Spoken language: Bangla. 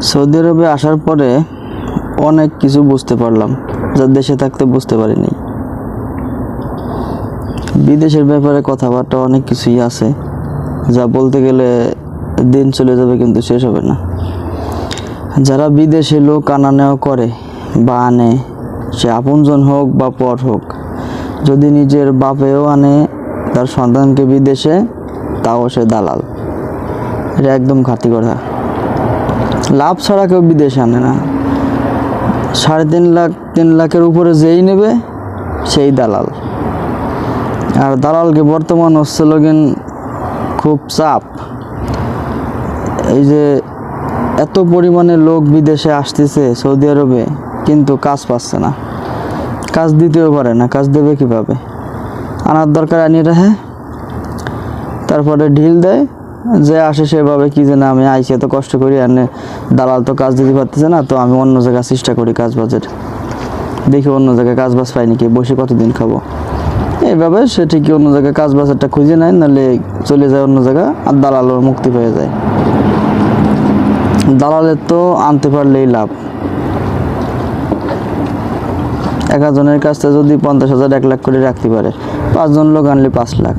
সৌদি আরবে আসার পরে অনেক কিছু বুঝতে পারলাম, যা দেশে থাকতে বুঝতে পারিনি। বিদেশের ব্যাপারে কথাবার্তা অনেক কিছুই আছে, যা বলতে গেলে দিন চলে যাবে কিন্তু শেষ হবে না। যারা বিদেশে লোক আনা নেওয়া করে বা আনে, সে আপনজন হোক বা পর হোক, যদি নিজের বাপেও আনে তার সন্তানকে বিদেশে, তাও সে দালাল। এটা একদম খাঁটি কথা। লাভ ছাড়া কেউ বিদেশে আনে না। 3.5 লাখ 3 লাখের উপরে যেই নেবে সেই দালাল। আর দালালকে বর্তমান হচ্ছে লগেন খুব চাপ। এই যে এত পরিমাণে লোক বিদেশে আসতেছে সৌদি আরবে, কিন্তু কাজ পাচ্ছে না, কাজ দিতেও পারে না। কাজ দেবে কিভাবে? আনার দরকার আনিয়ে রাখে, তারপরে ঢিল দেয়, যে আসে সেভাবে কি যে না আমি আইসি এত কষ্ট করি, আনে দালাল তো কাজ দিতে পারতেছে না, তো আমি অন্য জায়গায় চেষ্টা করি কাজ বাজের, দেখি অন্য জায়গায় কাজ বাজ পাই নাকি, বসে কতদিন খাবো। এইভাবে সে ঠিকই অন্য জায়গায় কাজ বাজারটা খুঁজে নেয়, নাহলে চলে যায় অন্য জায়গায়, আর দালালও মুক্তি পেয়ে যায়। দালালের তো আনতে পারলেই লাভ। একজনের কাছ থেকে যদি 50,000 1 লাখ করে রাখতে পারে, 5 জন লোক আনলে 5 লাখ।